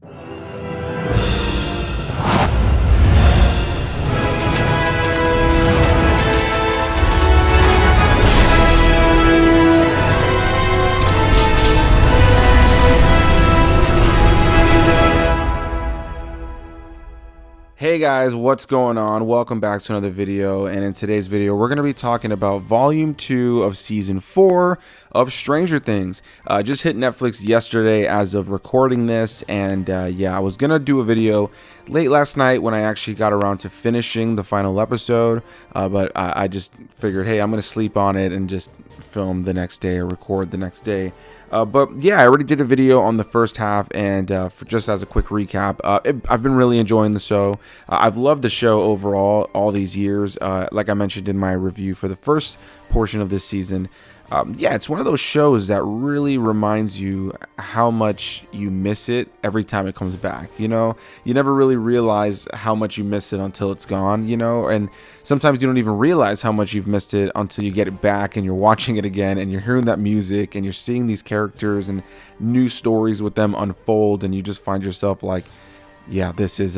Hey guys, what's going on? Welcome back to another video, and in today's video we're going to be talking about volume 2 of season 4 of Stranger Things. Just hit Netflix yesterday as of recording this, and yeah, I was going to do a video late last night when I actually got around to finishing the final episode, but I just figured, hey, I'm going to sleep on it and just film the next day or record the next day. But yeah, I already did a video on the first half, and just as a quick recap, I've been really enjoying the show. I've loved the show overall all these years. Like I mentioned in my review for the first portion of this season, yeah, it's one of those shows that really reminds you how much you miss it every time it comes back. You know, you never really realize how much you miss it until it's gone, you know, and sometimes you don't even realize how much you've missed it until you get it back and you're watching it again and you're hearing that music and you're seeing these characters and new stories with them unfold, and you just find yourself like, yeah, this is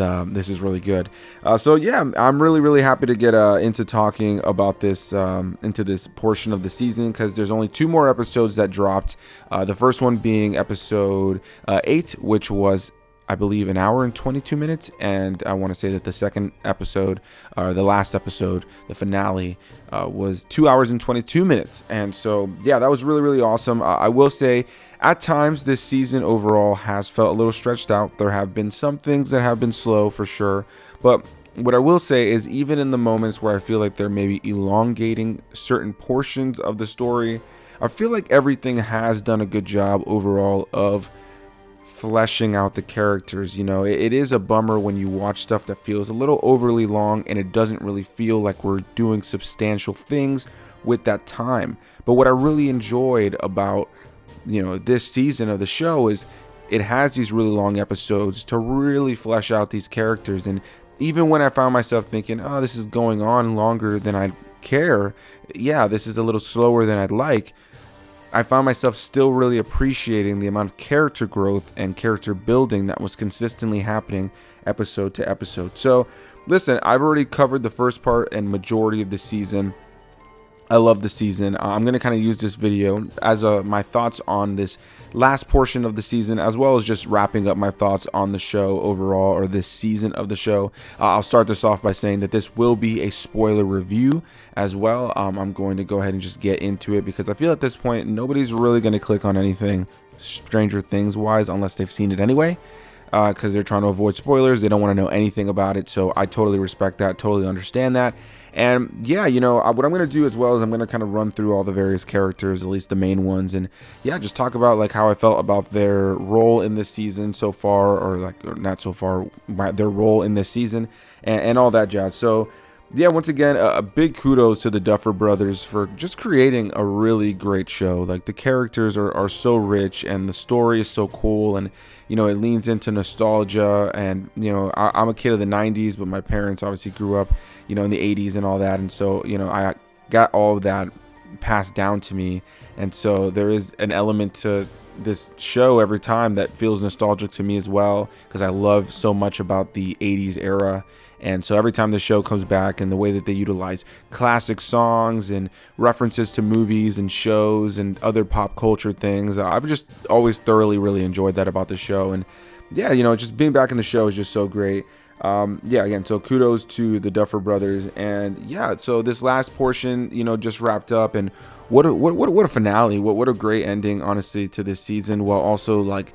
really good. So yeah, I'm really happy to get into talking about this into this portion of the season, because there's only 2 more episodes that dropped. The first one being episode 8, which was, I believe, an hour and 22 minutes, and I want to say that the second episode, the last episode, the finale, was 2 hours and 22 minutes. And so yeah, that was really awesome. I will say, at times this season overall has felt a little stretched out. There have been some things that have been slow for sure, but what I will say is, even in the moments where I feel like they're maybe elongating certain portions of the story, I feel like everything has done a good job overall of fleshing out the characters. You know, it is a bummer when you watch stuff that feels a little overly long and it doesn't really feel like we're doing substantial things with that time. But what I really enjoyed about, you know, this season of the show is it has these really long episodes to really flesh out these characters. And even when I found myself thinking, oh, this is going on longer than I'd care, yeah, this is a little slower than I'd like, I found myself still really appreciating the amount of character growth and character building that was consistently happening episode to episode. So listen, I've already covered the first part and majority of the season. I love the season. I'm going to kind of use this video as my thoughts on this last portion of the season, as well as just wrapping up my thoughts on the show overall, or this season of the show. I'll start this off by saying that this will be a spoiler review as well. I'm going to go ahead and just get into it, because I feel at this point nobody's really going to click on anything Stranger Things wise unless they've seen it anyway, because they're trying to avoid spoilers. They don't want to know anything about it. So I totally respect that, totally understand that. And yeah, you know, what I'm going to do as well is I'm going to kind of run through all the various characters, at least the main ones, and yeah, just talk about like how I felt about their role in this season so far, or not so far, their role in this season, and all that jazz. So yeah, once again, a big kudos to the Duffer brothers for just creating a really great show. Like, the characters are so rich, and the story is so cool, and you know, it leans into nostalgia. And you know, I'm a kid of the 90s, but my parents obviously grew up, you know, in the 80s and all that, and so, you know, I got all of that passed down to me. And so there is an element to this show every time that feels nostalgic to me as well, because I love so much about the 80s era. And so every time the show comes back, and the way that they utilize classic songs and references to movies and shows and other pop culture things, I've just always thoroughly really enjoyed that about the show. And yeah, you know, just being back in the show is just so great. Yeah, again, so kudos to the Duffer brothers. And yeah, so this last portion, you know, just wrapped up, and what a finale, what a great ending, honestly, to this season, while also like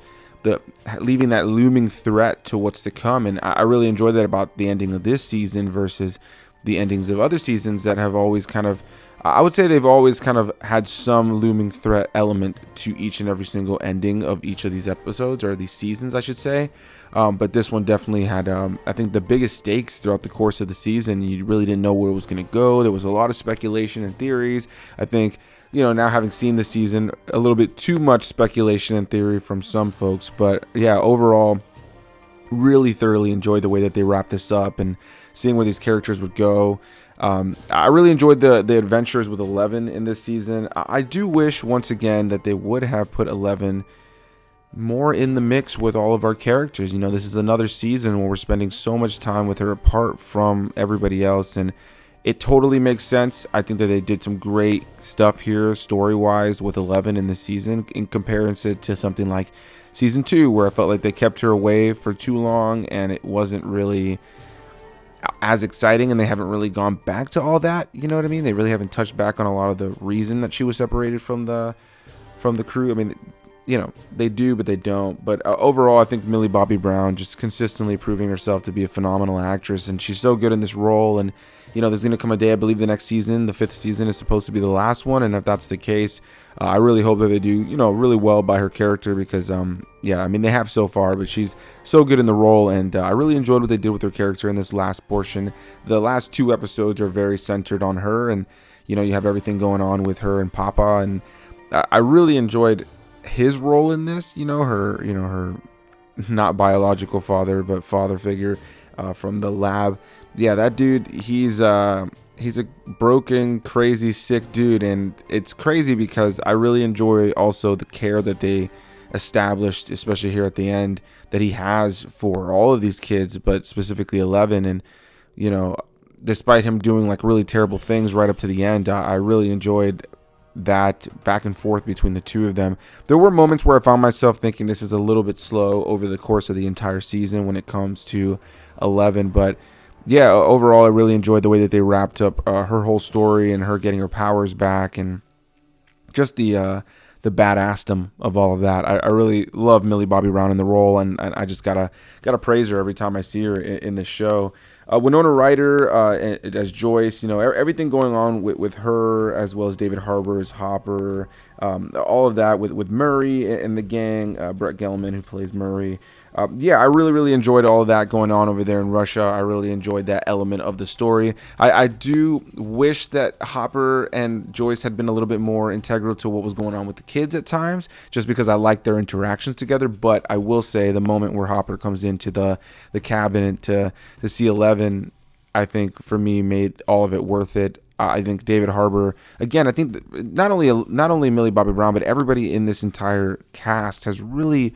leaving that looming threat to what's to come. And I really enjoy that about the ending of this season versus the endings of other seasons that have always kind of, I would say they've always kind of had some looming threat element to each and every single ending of each of these episodes, or these seasons, I should say. But this one definitely had, I think, the biggest stakes throughout the course of the season. You really didn't know where it was going to go. There was a lot of speculation and theories. I think, you know, now having seen the season, a little bit too much speculation and theory from some folks. But yeah, overall, really thoroughly enjoyed the way that they wrapped this up and seeing where these characters would go. I really enjoyed the adventures with 11 in this season. I do wish, once again, that they would have put 11 more in the mix with all of our characters. You know, this is another season where we're spending so much time with her apart from everybody else, and it totally makes sense. I think that they did some great stuff here story-wise with 11 in the season in comparison to something like season 2, where I felt like they kept her away for too long and it wasn't really as exciting, and they haven't really gone back to all that. You know what I mean? They really haven't touched back on a lot of the reason that she was separated from the crew. I mean, you know, they do, but they don't. But overall, I think Millie Bobby Brown just consistently proving herself to be a phenomenal actress, and she's so good in this role. And you know, there's going to come a day, I believe the next season, the 5th season, is supposed to be the last one, and if that's the case, I really hope that they do, you know, really well by her character, because yeah, I mean, they have so far, but she's so good in the role, and I really enjoyed what they did with her character in this last portion. The last 2 episodes are very centered on her, and you know, you have everything going on with her and Papa, and I really enjoyed his role in this. You know, her not biological father, but father figure from the lab. Yeah, that dude, he's a broken, crazy, sick dude, and it's crazy because I really enjoy also the care that they established, especially here at the end, that he has for all of these kids, but specifically 11. And you know, despite him doing like really terrible things right up to the end, I really enjoyed that back and forth between the two of them. There were moments where I found myself thinking this is a little bit slow over the course of the entire season when it comes to 11, but yeah, overall I really enjoyed the way that they wrapped up her whole story and her getting her powers back, and just the badassdom of all of that. I really love Millie Bobby Brown in the role, and I just gotta praise her every time I see her in this show. Winona Ryder as Joyce, you know, everything going on with her, as well as David Harbour as Hopper, all of that with Murray and the gang, Brett Gelman, who plays Murray. Yeah, I really enjoyed all of that going on over there in Russia. I really enjoyed that element of the story. I do wish that Hopper and Joyce had been a little bit more integral to what was going on with the kids at times, just because I like their interactions together. But I will say the moment where Hopper comes into the cabin to see 11, I think for me made all of it worth it. I think David Harbour, again, I think not only Millie Bobby Brown, but everybody in this entire cast has really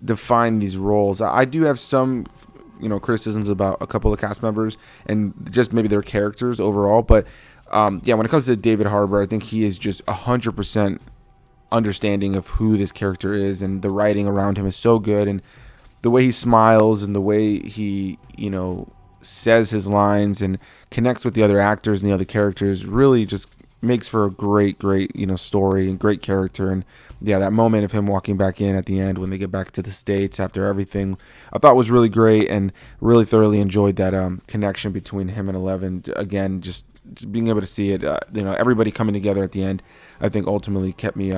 define these roles. I do have some, you know, criticisms about a couple of cast members and just maybe their characters overall, but yeah, when it comes to David Harbour, I think he is just 100% understanding of who this character is, and the writing around him is so good, and the way he smiles and the way he, you know, says his lines and connects with the other actors and the other characters really just makes for a great, you know, story and great character. And yeah, that moment of him walking back in at the end when they get back to the States after everything, I thought was really great, and really thoroughly enjoyed that connection between him and 11. Again, just being able to see it, you know, everybody coming together at the end, I think ultimately kept me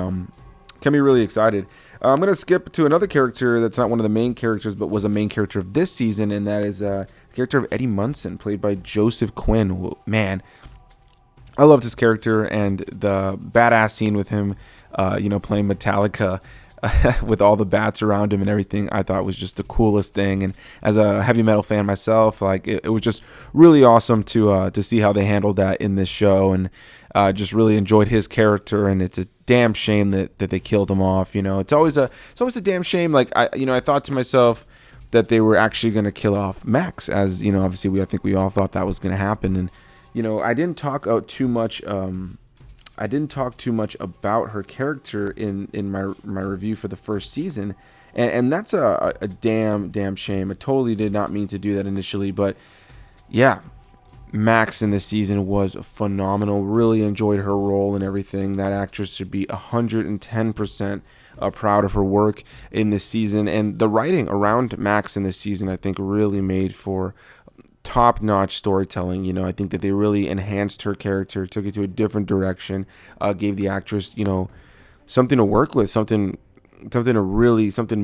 really excited. I'm going to skip to another character that's not one of the main characters, but was a main character of this season, and that is the character of Eddie Munson, played by Joseph Quinn. Man, I loved his character, and the badass scene with him, you know, playing Metallica with all the bats around him and everything, I thought was just the coolest thing. And as a heavy metal fan myself, like it was just really awesome to see how they handled that in this show, and just really enjoyed his character. And it's a damn shame that they killed him off. You know, it's always a damn shame. Like I thought to myself that they were actually going to kill off Max, as you know, obviously I think we all thought that was going to happen. And you know, I didn't talk too much about her character in my review for the first season, and that's a damn shame. I totally did not mean to do that initially, but yeah, Max in this season was phenomenal. Really enjoyed her role and everything. That actress should be 110% proud of her work in this season, and the writing around Max in this season, I think, really made for top-notch storytelling. You know, I think that they really enhanced her character, took it to a different direction, gave the actress, you know, something to work with, something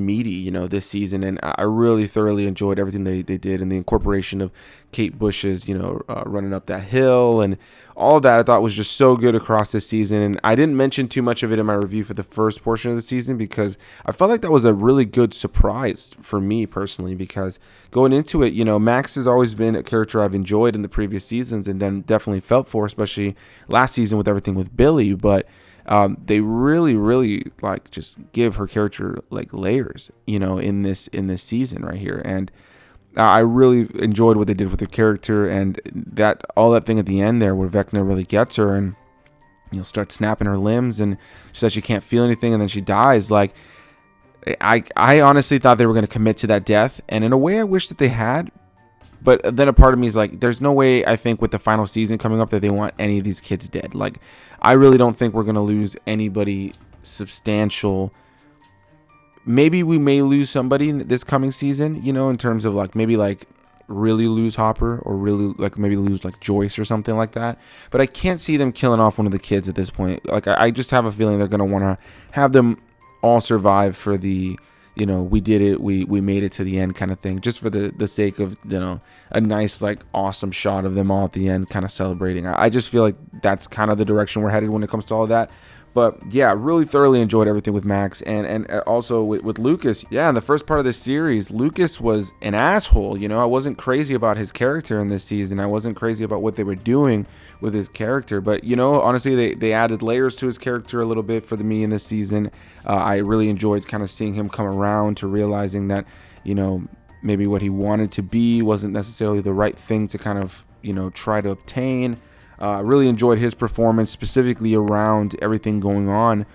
meaty, you know, this season. And I really thoroughly enjoyed everything they did, and the incorporation of Kate Bush's, you know, running up that hill and all of that. I thought was just so good across this season. And I didn't mention too much of it in my review for the first portion of the season, because I felt like that was a really good surprise for me personally, because going into it, you know, Max has always been a character I've enjoyed in the previous seasons, and then definitely felt for, especially last season with everything with Billy. But they really like just give her character like layers, in this season right here. And I really enjoyed what they did with her character, and that thing at the end there where Vecna really gets her and starts snapping her limbs, and she says she can't feel anything, and then she dies. Like, I honestly thought they were going to commit to that death, and in a way I wish that they had. But then a part of me is like, there's no way, I think, with the final season coming up that they want any of these kids dead. Like, I really don't think we're going to lose anybody substantial. Maybe we may lose somebody this coming season, in terms of like maybe like really lose Hopper, or really like maybe lose like Joyce or something like that. But I can't see them killing off one of the kids at this point. Like, I just have a feeling they're going to want to have them all survive for the, we did it, we made it to the end kind of thing, just for the sake of, a nice, like, awesome shot of them all at the end kind of celebrating. I just feel like that's kind of the direction we're headed when it comes to all of that. But yeah, really thoroughly enjoyed everything with Max, and also with Lucas. Yeah, in the first part of this series, Lucas was an asshole. I wasn't crazy about his character in this season. I wasn't crazy about what they were doing with his character. But, honestly, they added layers to his character a little bit for me in this season. I really enjoyed kind of seeing him come around to realizing that, maybe what he wanted to be wasn't necessarily the right thing to kind of, try to obtain. Really enjoyed his performance, specifically around everything going on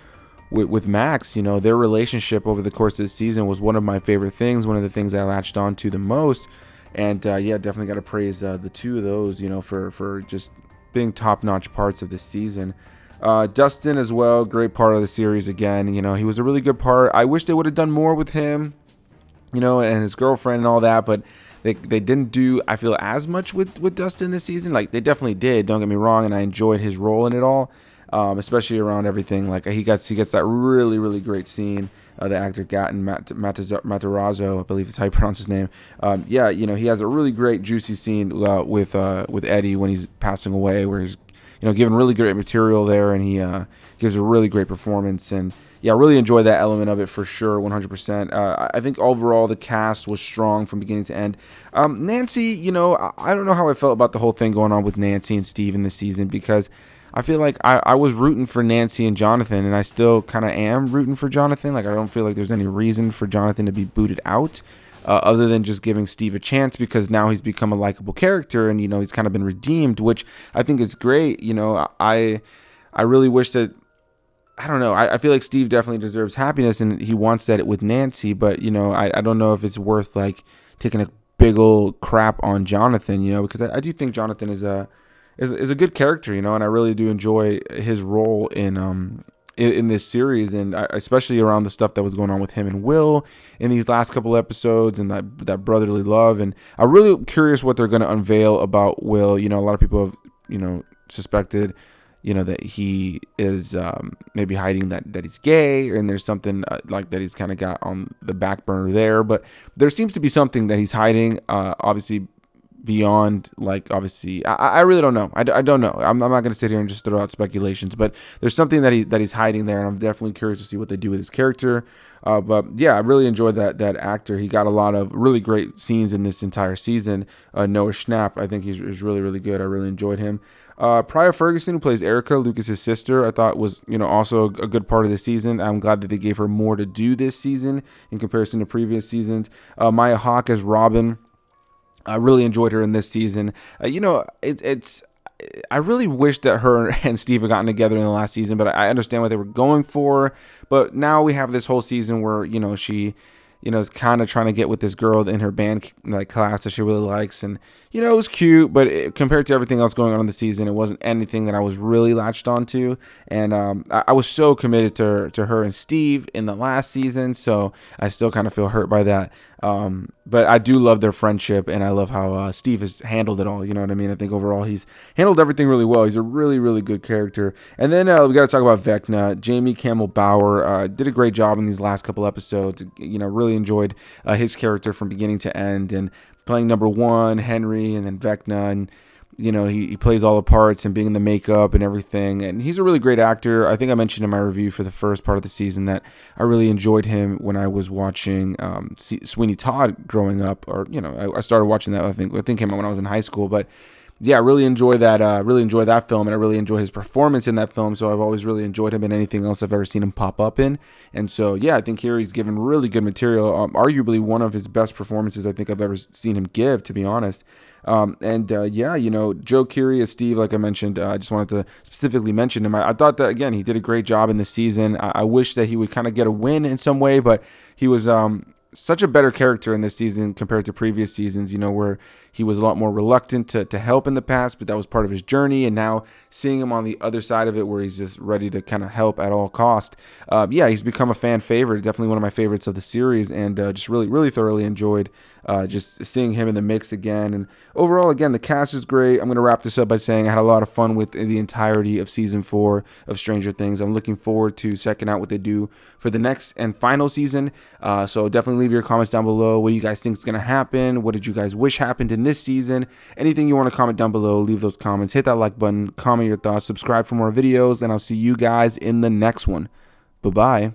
with Max. Their relationship over the course of the season was one of my favorite things, one of the things I latched on to the most. And yeah, definitely got to praise the two of those, for just being top-notch parts of this season. Dustin as well, great part of the series again. He was a really good part. I wish they would have done more with him, and his girlfriend and all that, but they didn't do, I feel, as much with Dustin this season. Like, they definitely did, don't get me wrong, and I enjoyed his role in it all, especially around everything. Like, he gets that really great scene, the actor Gatton Matarazzo, I believe is how you pronounce his name. Yeah, he has a really great juicy scene with Eddie when he's passing away, where he's given really great material there, and he gives a really great performance. And yeah, I really enjoyed that element of it for sure, 100%. I think overall the cast was strong from beginning to end. Nancy, I don't know how I felt about the whole thing going on with Nancy and Steve in this season, because I feel like I was rooting for Nancy and Jonathan, and I still kind of am rooting for Jonathan. Like, I don't feel like there's any reason for Jonathan to be booted out, other than just giving Steve a chance, because now he's become a likable character, and, he's kind of been redeemed, which I think is great. I really wish that, I don't know. I feel like Steve definitely deserves happiness, and he wants that with Nancy. But I don't know if it's worth like taking a big old crap on Jonathan. Because I do think Jonathan is a good character. And I really do enjoy his role in this series, and especially around the stuff that was going on with him and Will in these last couple episodes, and that brotherly love. And I'm really curious what they're going to unveil about Will. A lot of people have suspected, that he is maybe hiding that he's gay, and there's something like that he's kind of got on the back burner there. But there seems to be something that he's hiding, obviously beyond, like, obviously, I really don't know. I don't know. I'm not going to sit here and just throw out speculations, but there's something that he's hiding there, and I'm definitely curious to see what they do with his character. But yeah, I really enjoyed that actor. He got a lot of really great scenes in this entire season. Noah Schnapp, I think he's really good. I really enjoyed him. Priya Ferguson, who plays Erica, Lucas's sister, I thought was, also a good part of the season. I'm glad that they gave her more to do this season in comparison to previous seasons. Maya Hawke as Robin, I really enjoyed her in this season. I really wish that her and Steve had gotten together in the last season, but I understand what they were going for. But now we have this whole season where, she, is kind of trying to get with this girl in her band class that she really likes. And, it was cute, but compared to everything else going on in the season, it wasn't anything that I was really latched onto. And I was so committed to her and Steve in the last season, so I still kind of feel hurt by that. But I do love their friendship, and I love how Steve has handled it all. You know what I mean? I think overall he's handled everything really well. He's a really good character. And then we got to talk about Vecna. Jamie Campbell Bower did a great job in these last couple episodes. Really enjoyed his character from beginning to end, and playing number one, Henry, and then Vecna, and he plays all the parts and being in the makeup and everything. And he's a really great actor. I think I mentioned in my review for the first part of the season that I really enjoyed him when I was watching Sweeney Todd growing up, or I started watching that. I think came out when I was in high school. But yeah, I really enjoy that. Really enjoy that film, and I really enjoy his performance in that film. So I've always really enjoyed him in anything else I've ever seen him pop up in. And so yeah, I think here he's given really good material. Arguably one of his best performances I think I've ever seen him give, to be honest. Yeah, you know, Joe Keery as Steve, like I mentioned, I just wanted to specifically mention him. I thought that again he did a great job in the season. I wish that he would kind of get a win in some way, but he was such a better character in this season compared to previous seasons, you know, where he was a lot more reluctant to help in the past, but that was part of his journey. And now seeing him on the other side of it, where he's just ready to kind of help at all cost. Yeah, he's become a fan favorite, definitely one of my favorites of the series, and just really thoroughly enjoyed just seeing him in the mix again. And overall, again, the cast is great. I'm going to wrap this up by saying I had a lot of fun with the entirety of season 4 of Stranger Things. I'm looking forward to checking out what they do for the next and final season. So definitely leave your comments down below. What do you guys think is going to happen? What did you guys wish happened in this season? Anything you want to comment down below, leave those comments. Hit that like button, comment your thoughts, subscribe for more videos, and I'll see you guys in the next one. Bye-bye.